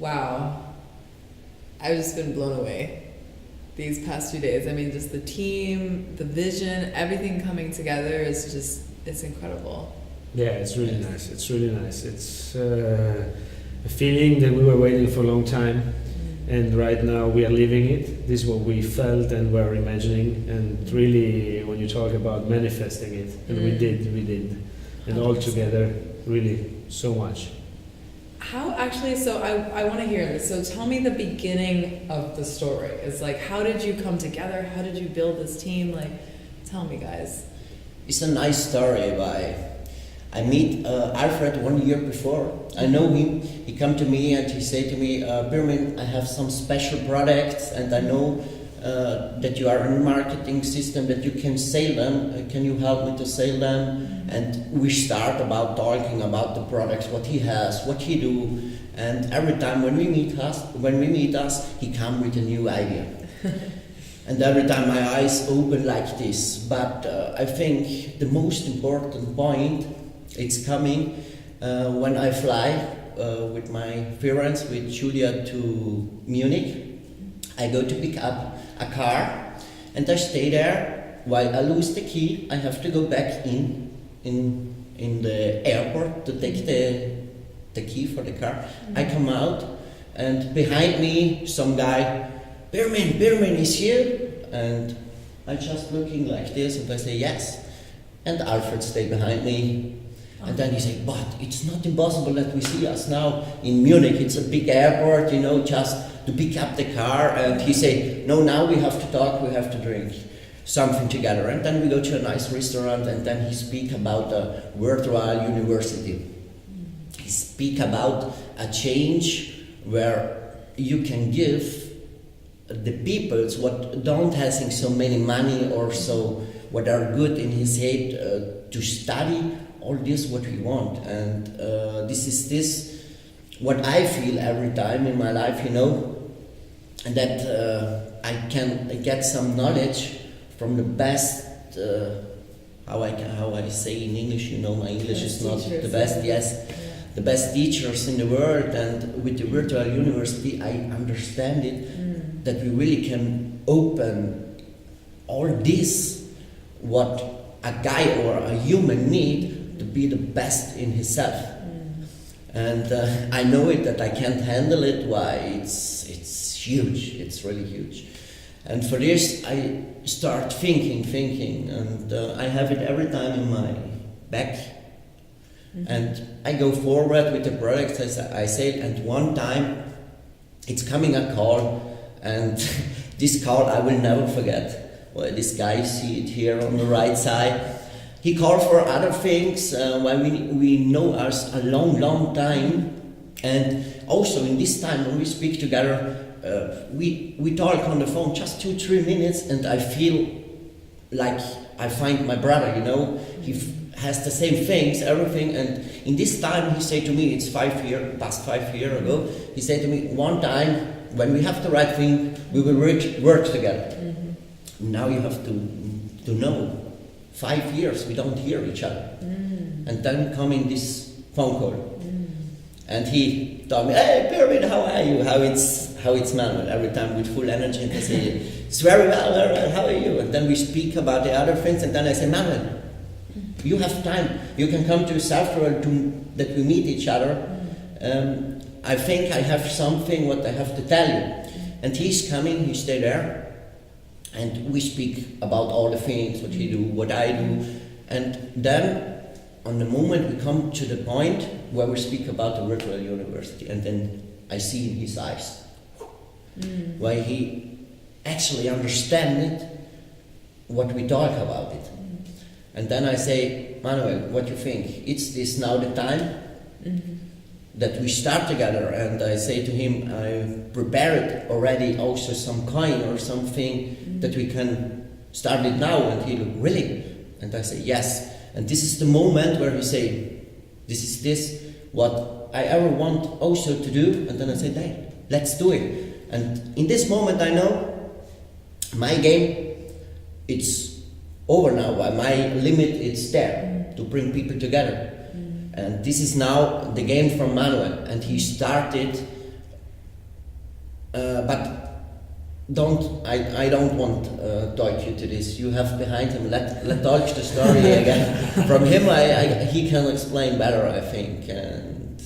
wow. I've just been blown away these past few days. I mean, just the team, the vision, everything coming together is just, it's incredible. Yeah, it's really nice. It's really nice. It's a feeling that we were waiting for a long time, and right now we are living it. This is what we felt and were imagining, and really, when you talk about manifesting it, and we did, and 100%. All together, really, so much. How actually, so I want to hear this. So tell me the beginning of the story. It's like, how did you come together? How did you build this team? Like, tell me, guys. It's a nice story. I meet Alfred 1 year before. I know him. He come to me and he say to me, Pirmin, I have some special products and I know that you are in a marketing system, that you can sell them. Can you help me to sell them? And we start about talking about the products, what he has, what he do. And every time when we meet us, he come with a new idea. And every time my eyes open like this. But I think the most important point, it's coming when I fly with my parents, with Julia, to Munich. I go to pick up a car and I stay there. While I lose the key, I have to go back in the airport to take the key for the car. I come out and behind me some guy, Pirmin is here, and I just looking like this and I say yes, and Alfred stay behind me. And then he said, but it's not impossible that we see us now in Munich. It's a big airport, just to pick up the car. And he said, no, now we have to talk, we have to drink something together. And then we go to a nice restaurant and then he speak about the virtual university. He speak about a change where you can give the peoples what don't having so many money or so, what are good in his head to study, all this what we want. And this is what I feel every time in my life, and that I can get some knowledge from the best, how I say in English, my English is not the best, yes, the best teachers in the world. And with the virtual university, I understand it, that we really can open all this, what a guy or a human need to be the best in himself. And I know it that I can't handle it. Why? It's huge. It's really huge. And for this, I start thinking, and I have it every time in my back. And I go forward with the product, as I said. And one time, it's coming a call, and this call I will never forget. Well, this guy, see it here on the right side. He called for other things, when we know us a long time. And also in this time when we speak together, we talk on the phone just 2-3 minutes, and I feel like I find my brother, he has the same things, everything. And in this time he said to me, it's past 5 years ago, he said to me, one time when we have the right thing, we will work together. Now you have to know. 5 years we don't hear each other, and then coming this phone call, and he told me, "Hey, Pirmin, how are you? How it's Manuel?" Every time with full energy, and I say, "It's very well. How are you?" And then we speak about the other things, and then I say, "Manuel, you have time. You can come to South World that we meet each other. I think I have something what I have to tell you." And he's coming. He stay there. And we speak about all the things, what he do, what I do. And then, on the moment, we come to the point where we speak about the virtual university. And then I see in his eyes why he actually understands what we talk about it. And then I say, Manuel, what do you think? Is this now the time that we start together? And I say to him, I prepared already also some coin or something that we can start it now. And he looked, really? And I say, yes. And this is the moment where he say, this is what I ever want also to do. And then I said, hey, let's do it. And in this moment I know my game, it's over now. My limit is there to bring people together. And this is now the game from Manuel. And he started But I don't want Deutsch you to this. You have behind him. Let Deutsch the story again. From him, he can explain better, I think. And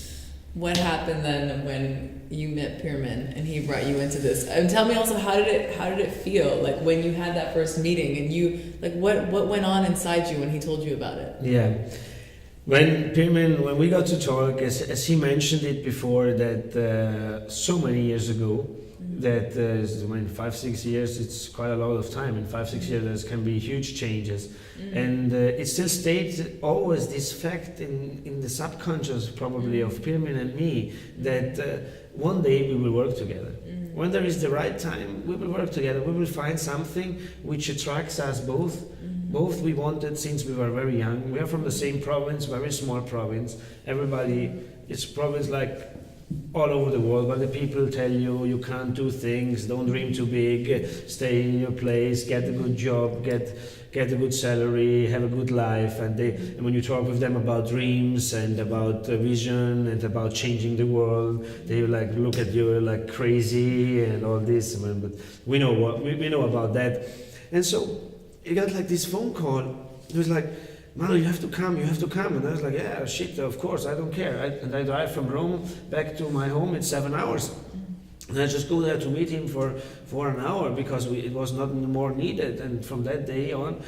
what happened then when you met Pirmin and he brought you into this? And tell me also, how did it feel like when you had that first meeting and you like what went on inside you when he told you about it? Yeah. When we got to talk, as he mentioned it before, that so many years ago, that 5-6 years, it's quite a lot of time. In 5-6 years, there can be huge changes, and it still stayed always this fact in the subconscious, probably of Pirmin and me, that one day we will work together. When there is the right time, we will work together. We will find something which attracts us both. Both we wanted since we were very young. We are from the same province, very small province. Everybody, it's province like all over the world, but the people tell you can't do things, don't dream too big, stay in your place, get a good job, get a good salary, have a good life. And when you talk with them about dreams and about vision and about changing the world, they like look at you like crazy and all this. But we know about that. And so you got like this phone call. It was like, Manuel, you have to come. And I was like, yeah, shit, of course, I don't care. And I drive from Rome back to my home, it's 7 hours. And I just go there to meet him for an hour because it was not more needed. And from that day on,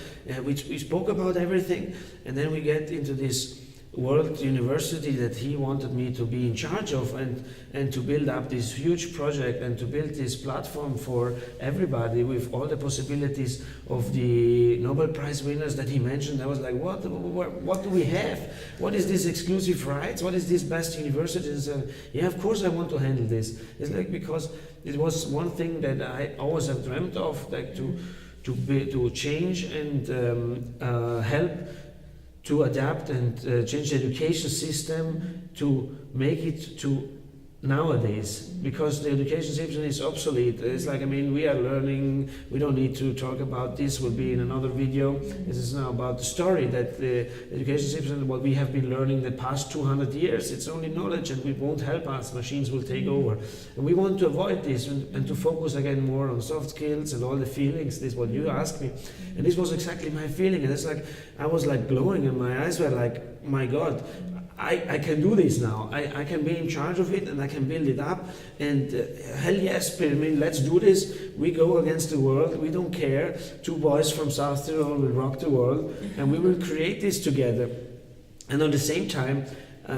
we spoke about everything. And then we get into this world university that he wanted me to be in charge of and to build up this huge project and to build this platform for everybody with all the possibilities of the Nobel Prize winners that he mentioned. I was like, what do we have? What is this exclusive rights? What is this best university? And so, yeah, of course I want to handle this. It's like, because it was one thing that I always have dreamt of, like to change and help to adapt and change the education system to make it to nowadays, because the education system is obsolete. It's like, we are learning, we don't need to talk about this, will be in another video. This is now about the story that the education system, what we have been learning the past 200 years, it's only knowledge and it won't help us, machines will take over. And we want to avoid this and to focus again more on soft skills and all the feelings. This is what you asked me. And this was exactly my feeling. And it's like, I was like glowing and my eyes were like, my God, I can do this now. I can be in charge of it and I can build it up. And hell yes, Pirmin, let's do this. We go against the world. We don't care. 2 boys from South Tyrol will rock the world and we will create this together. And at the same time,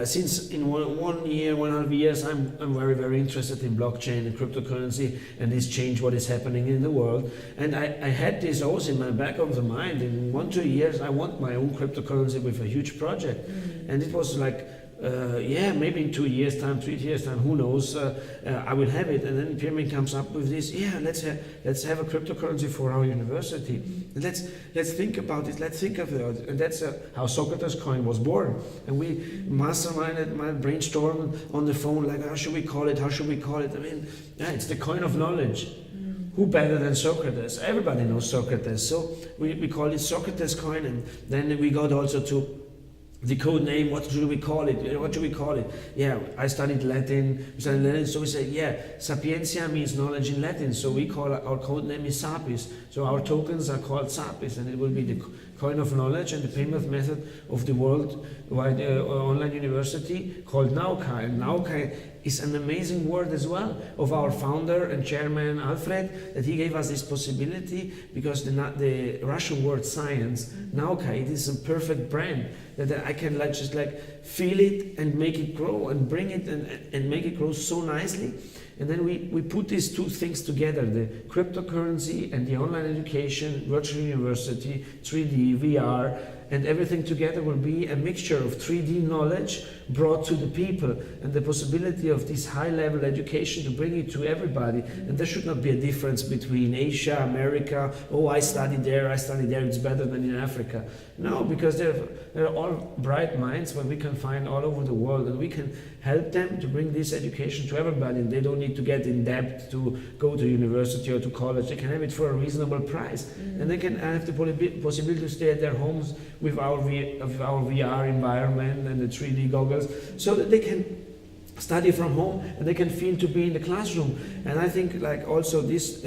since in 1.5 years, I'm very, very interested in blockchain and cryptocurrency and this change, what is happening in the world. And I had this also in my back of the mind. In 1-2 years, I want my own cryptocurrency with a huge project. And it was like, maybe in 2 years' time, 3 years' time, who knows, I will have it. And then Pirmin comes up with this, let's have a cryptocurrency for our university. And let's think about it, let's think of it. And that's how Socratescoin was born. And we masterminded, brainstormed on the phone, like, how should we call it? It's the coin of knowledge. Who better than Socrates? Everybody knows Socrates. So we call it Socratescoin, and then we got also to the code name, what should we call it? Yeah, I studied Latin, so we said, sapientia means knowledge in Latin, so we call our code name is Sapis. So our tokens are called Sapis, and it will be the coin of knowledge and the payment method of the worldwide online university called Nauka. And Nauka is an amazing word as well of our founder and chairman Alfred, that he gave us this possibility, because the Russian word science, Nauka, it is a perfect brand that I can just feel it and make it grow and bring it and make it grow so nicely. And then we put these 2 things together, the cryptocurrency and the online education, virtual university, 3D, VR, and everything together will be a mixture of 3D knowledge brought to the people, and the possibility of this high-level education to bring it to everybody. And there should not be a difference between Asia, America, I studied there, it's better than in Africa. No, because they're all bright minds where we can find all over the world, and we can help them to bring this education to everybody. And they don't need to get in debt to go to university or to college. They can have it for a reasonable price. And they can have the possibility to stay at their homes with our VR environment and the 3D goggles, so that they can study from home, and they can feel to be in the classroom. And I think like also this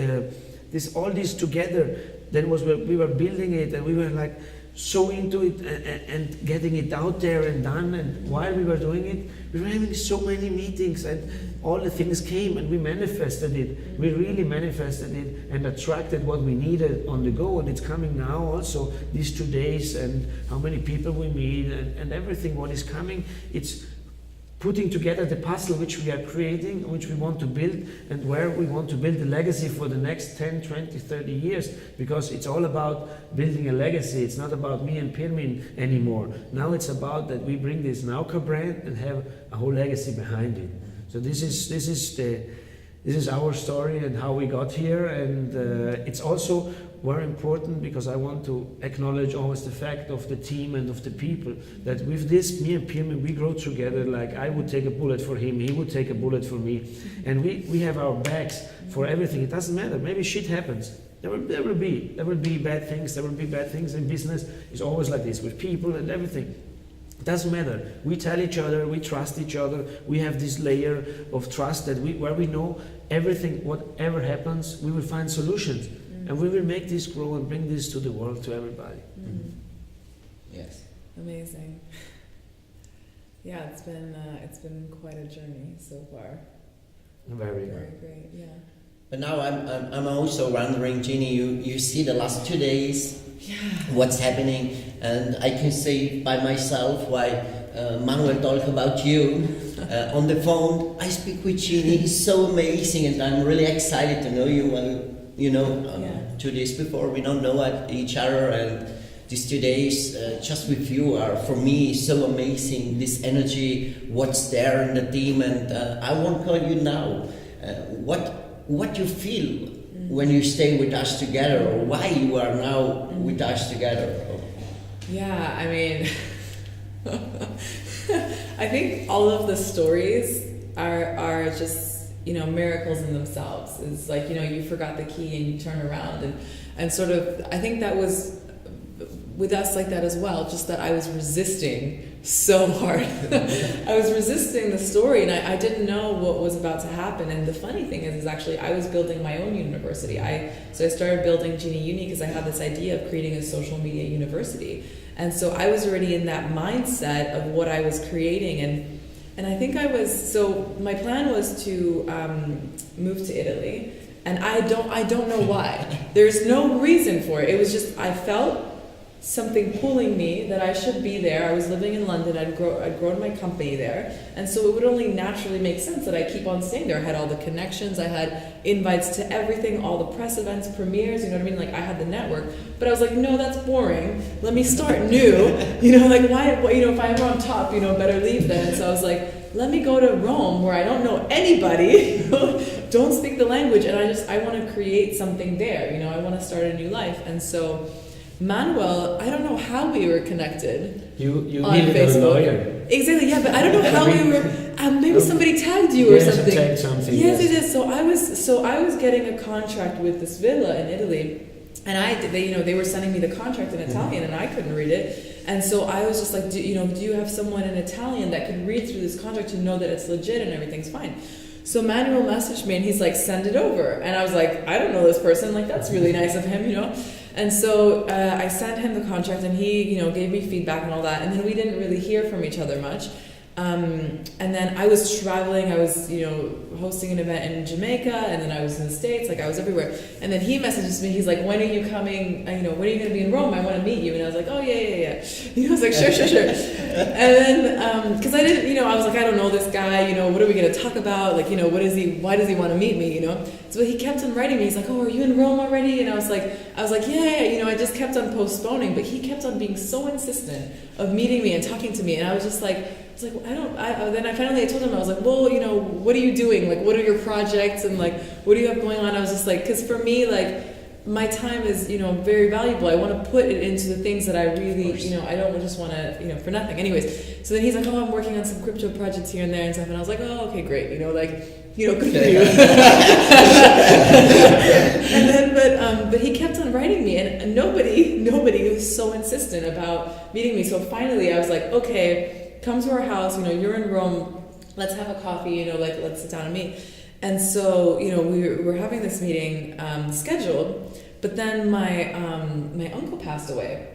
all this together, then was where we were building it, and we were like so into it and getting it out there and done. And while we were doing it, we were having so many meetings, and all the things came, and we manifested it. We really manifested it and attracted what we needed on the go, and it's coming now also these 2 days, and how many people we meet, and everything what is coming. It's putting together the puzzle which we are creating, which we want to build, and where we want to build a legacy for the next 10, 20, 30 years, because it's all about building a legacy. It's not about me and Pirmin anymore. Now it's about that we bring this Nauka brand and have a whole legacy behind it. So this is our story and how we got here, and it's also very important because I want to acknowledge always the fact of the team and of the people, that with this, me and Pirmin, we grow together. Like I would take a bullet for him, he would take a bullet for me, and we have our backs for everything. It doesn't matter, maybe shit happens. There will be bad things, in business. It's always like this with people and everything. It doesn't matter. We tell each other, we trust each other, we have this layer of trust that where we know everything, whatever happens, we will find solutions. And we will make this grow and bring this to the world, to everybody. Yes. Amazing. Yeah, it's been quite a journey so far. Very great. Yeah. But now I'm also wondering, Jeannie, you see the last 2 days, what's happening, and I can say by myself why Manuel talk about you on the phone. I speak with Jeannie, he's so amazing, and I'm really excited to know you. 2 days before we don't know each other, and these 2 days just with you are for me so amazing. This energy, what's there in the team, and I won't call you now. What you feel when you stay with us together, or why you are now with us together? Yeah, I mean, I think all of the stories are just, miracles in themselves. It's like, you forgot the key and you turn around, and sort of, I think that was with us like that as well, just that I was resisting so hard. I was resisting the story, and I didn't know what was about to happen. And the funny thing is actually I was building my own university. So I started building Genie Uni because I had this idea of creating a social media university. And so I was already in that mindset of what I was creating, and I think so my plan was to move to Italy, and I don't know why. There's no reason for it. It was just, I felt something pulling me that I should be there. I was living in London, I'd grown my company there, and so it would only naturally make sense that I keep on staying there. I had all the connections, I had invites to everything, all the press events, premieres, you know what I mean? Like I had the network, but I was like, no, that's boring. Let me start new. Like why, if I'm on top, better leave then. And so I was like, let me go to Rome where I don't know anybody, don't speak the language, and I want to create something there. I want to start a new life. And so Manuel, I don't know how we were connected. You needed a lawyer. Exactly, yeah, but I don't know how we were. Maybe somebody tagged you or something. Tagged something. Yes. So I was getting a contract with this villa in Italy, and they were sending me the contract in Italian, and I couldn't read it. And so I was just like, do you have someone in Italian that could read through this contract to know that it's legit and everything's fine? So Manuel messaged me, and he's like, send it over. And I was like, I don't know this person. Like, that's really nice of him, And so I sent him the contract, and he, gave me feedback and all that. And then we didn't really hear from each other much. And then I was traveling. I was, hosting an event in Jamaica, and then I was in the States. Like, I was everywhere. And then he messages me. He's like, when are you coming? When are you going to be in Rome? I want to meet you. And I was like, oh, yeah. I was like, sure. And then, because I didn't, I was like, I don't know this guy. What are we going to talk about? Like, why does he want to meet me? So he kept on writing me. He's like, oh, are you in Rome already? And I was like, yeah. I just kept on postponing, but he kept on being so insistent of meeting me and talking to me. And I was just like, then I finally told him, I was like, well, what are you doing? Like, what are your projects? And like, what do you have going on? I was just like, because for me, like, my time is, very valuable. I want to put it into the things that I really, I don't just want to, for nothing. Anyways, so then he's like, oh, I'm working on some crypto projects here and there and stuff. And I was like, oh, okay, great. Good for you. And then, but he kept on writing me, and nobody was so insistent about meeting me. So finally I was like, okay, come to our house, you're in Rome, let's have a coffee, you know, like let's sit down and meet. And so, you know, we were having this meeting scheduled, but then my uncle passed away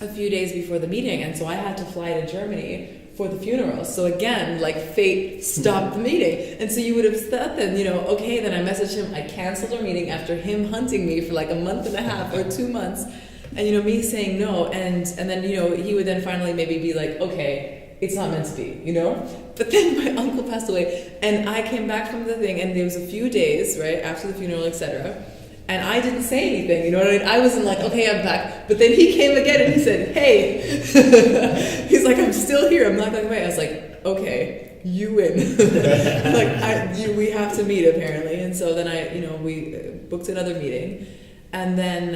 a few days before the meeting, and so I had to fly to Germany for the funeral. So again, like fate stopped the meeting. And so you would have thought then, you know, okay, then I messaged him, I canceled our meeting after him hunting me for like a month and a half or 2 months, and you know, me saying no, and then, you know, he would then finally maybe be like, okay, it's not meant to be, you know? But then my uncle passed away, and I came back from the thing, and there was a few days, right, after the funeral, etc., and I didn't say anything, you know what I mean? I wasn't like, okay, I'm back. But then he came again and he said, hey. He's like, I'm still here. I'm not going away. I was like, okay, you win. We have to meet apparently. And so then we booked another meeting. And then,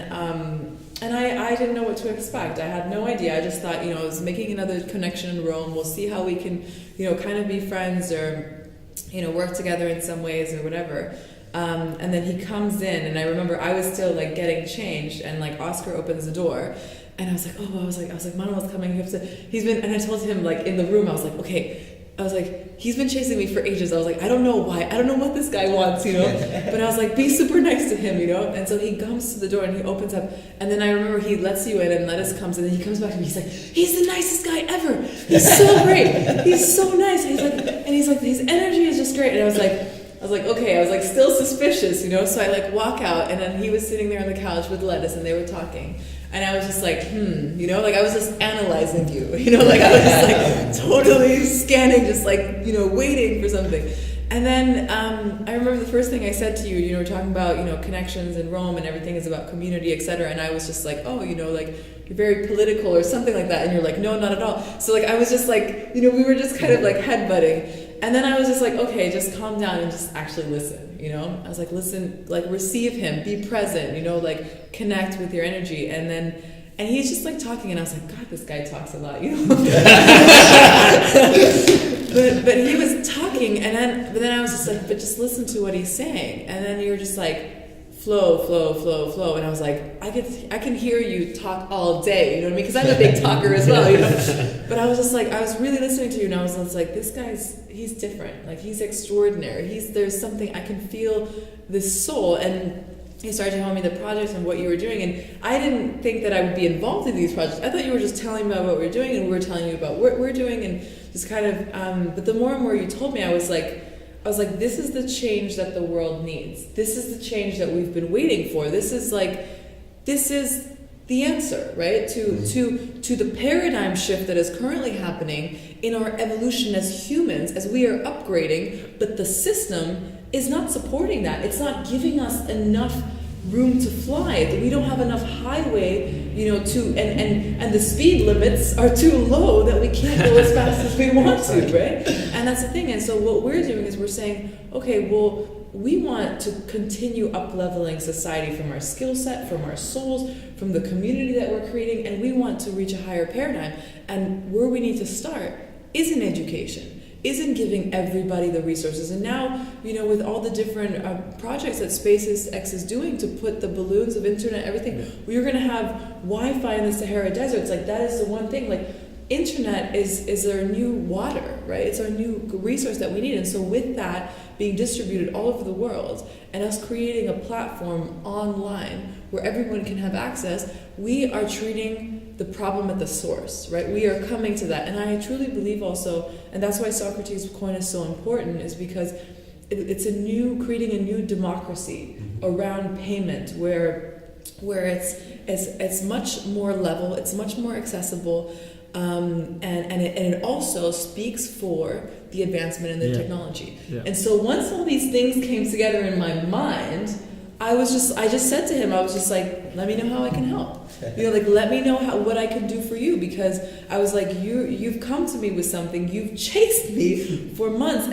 and I didn't know what to expect. I had no idea. I just thought, you know, I was making another connection in Rome. We'll see how we can, you know, kind of be friends or, you know, work together in some ways or whatever. And then he comes in, and I remember I was still like getting changed, and like Oscar opens the door, and I was like, Manuel's coming. And I told him like in the room, I was like, okay, I was like, he's been chasing me for ages. I was like, I don't know why, I don't know what this guy wants, you know. But I was like, be super nice to him, you know. And so he comes to the door and he opens up, and then I remember he lets you in, and Lettuce comes, and then he comes back to me. He's like, he's the nicest guy ever. He's so great. He's so nice. He's like, his energy is just great. And I was like, okay, I was like still suspicious, you know, so I like walk out, and then he was sitting there on the couch with Lettuce, and they were talking, and I was just like, you know, like I was just analyzing you, you know, like I was just like totally scanning, just like, you know, waiting for something. And then I remember the first thing I said to you, you know, we're talking about, you know, connections in Rome and everything is about community, etc. And I was just like, oh, you know, like you're very political or something like that, and you're like, no, not at all. So like I was just like, you know, we were just kind of like headbutting. And then I was just like, okay, just calm down and just actually listen, you know? I was like, listen, like receive him, be present, you know, like connect with your energy. And he's just like talking, and I was like, God, this guy talks a lot, you know? but he was talking, but then I was just like, but just listen to what he's saying. And then you're just like, flow. And I was like, I can hear you talk all day, you know what I mean? Because I'm a big talker as well, you know? But I was just like, I was really listening to you, and I was like, this he's different. Like, he's extraordinary. There's something, I can feel this soul. And he started telling me the projects and what you were doing, and I didn't think that I would be involved in these projects. I thought you were just telling me about what we're doing, and we were telling you about what we're doing, and just kind of, but the more and more you told me, I was like, this is the change that the world needs. This is the change that we've been waiting for. This is the answer, right? To the paradigm shift that is currently happening in our evolution as humans, as we are upgrading, but the system is not supporting that. It's not giving us enough room to fly. We don't have enough highway, you know, and the speed limits are too low that we can't go as fast as we want to, right? And that's the thing. And so what we're doing is we're saying, okay, well, we want to continue up-leveling society from our skill set, from our souls, from the community that we're creating, and we want to reach a higher paradigm. And where we need to start is in education, is in giving everybody the resources. And now, you know, with all the different projects that SpaceX is doing to put the balloons of internet, everything, we're going to have Wi-Fi in the Sahara Desert. It's like, that is the one thing, like, internet is our new water, right? It's our new resource that we need. And so with that being distributed all over the world, and us creating a platform online where everyone can have access, we are treating the problem at the source, right? We are coming to that. And I truly believe also, and that's why Socratescoin is so important, is because it's creating a new democracy around payment where it's much more level, it's much more accessible, and it also speaks for the advancement in the technology. Yeah. And so once all these things came together in my mind, I just said to him, I was just like, let me know how I can help. You know, like, let me know what I can do for you, because I was like, you've come to me with something, you've chased me for months,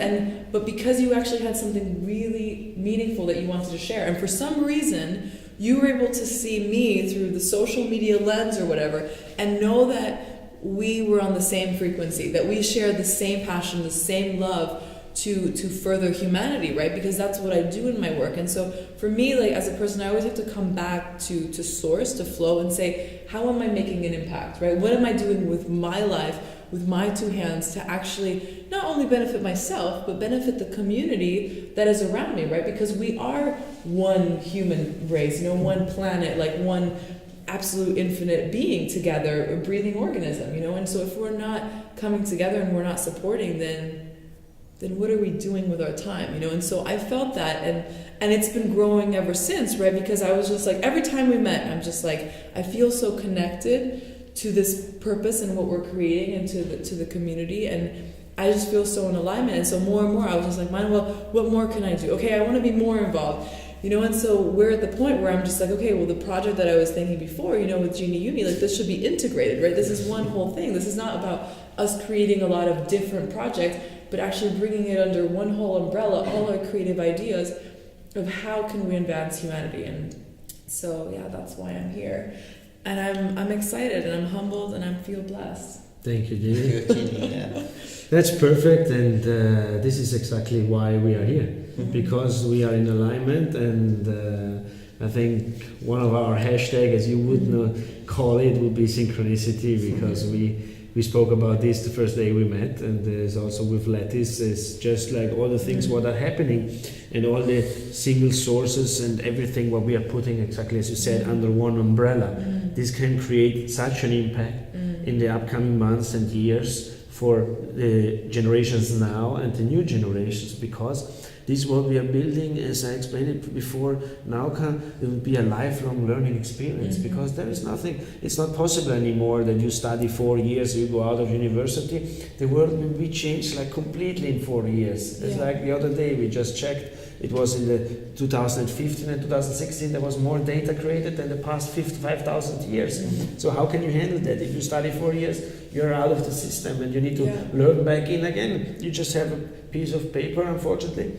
but because you actually had something really meaningful that you wanted to share, and for some reason you were able to see me through the social media lens or whatever, and know that we were on the same frequency, that we shared the same passion, the same love to further humanity, right? Because that's what I do in my work. And so for me, like, as a person, I always have to come back to source, to flow, and say, how am I making an impact, right? What am I doing with my life with my two hands to actually not only benefit myself, but benefit the community that is around me, right? Because we are one human race, one planet, like one absolute infinite being together, a breathing organism, and so if we're not coming together and we're not supporting, then what are we doing with our time, and so I felt that, and it's been growing ever since, right? Because I was just like, every time we met, I'm just like, I feel so connected to this purpose and what we're creating and to the community, and I just feel so in alignment. And so more and more I was just like, Manuel, what more can I do? Okay, I want to be more involved, and so we're at the point where I'm just like, okay, well, the project that I was thinking before, with Genie Uni, like, this should be integrated, right? This is one whole thing. This is not about us creating a lot of different projects, but actually bringing it under one whole umbrella, all our creative ideas of how can we advance humanity. And so, yeah, that's why I'm here. And I'm excited, and I'm humbled, and I feel blessed. Thank you, Jenny. Yeah. That's perfect, and this is exactly why we are here, because we are in alignment, and I think one of our hashtag, as you would call it, would be synchronicity, because we spoke about this the first day we met, and there's also with Lattice, it's just like all the things what are happening, and all the single sources and everything what we are putting, exactly as you said, under one umbrella. This can create such an impact in the upcoming months and years for the generations now and the new generations, because this what we are building, as I explained it before, now it will be a lifelong learning experience, because there is nothing, it's not possible anymore that you study 4 years, you go out of university. The world will be changed like completely in 4 years. It's like the other day we just checked, it was in the 2015 and 2016, there was more data created than the past 5,000 years. So how can you handle that? If you study 4 years, you're out of the system and you need to learn back in again. You just have a piece of paper, unfortunately,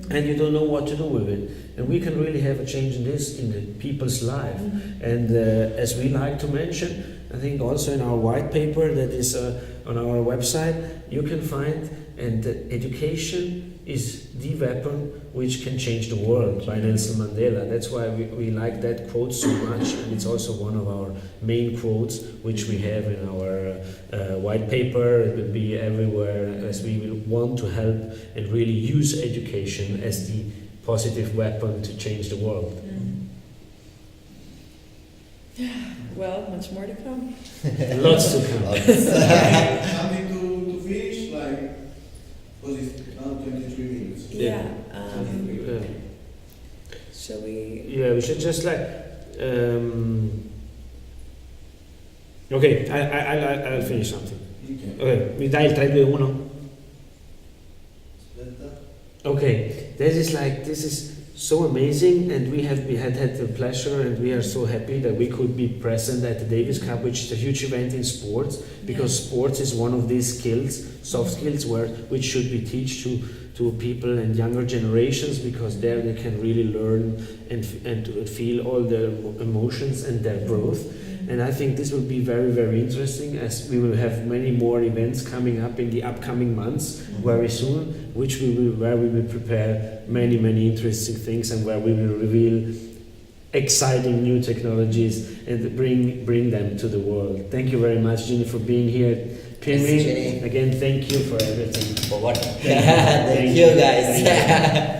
and you don't know what to do with it. And we can really have a change in this, in the people's life. And as we like to mention, I think also in our white paper that is on our website, you can find, and education is the weapon which can change the world, by Nelson Mandela. That's why we like that quote so much, and it's also one of our main quotes which we have in our white paper. It will be everywhere, as we will want to help and really use education as the positive weapon to change the world. Well, much more to come. Lots to come. Something to finish, like, because it's now 23 minutes. Shall we? Yeah, we should just like. Okay, I'll finish something. Okay, mi dai il 3, 2, 1. Okay, this is so amazing, and we had the pleasure, and we are so happy that we could be present at the Davis Cup, which is a huge event in sports, because sports is one of these skills, soft skills, which should be taught to people and younger generations, because there they can really learn and feel all their emotions and their growth. And I think this will be very, very interesting, as we will have many more events coming up in the upcoming months very soon, where we will prepare many, many interesting things, and where we will reveal exciting new technologies and bring them to the world. Thank you very much, Jenny, for being here. Pirmin, again, thank you for everything. For what? Thank you. Thank you, guys. Thank you.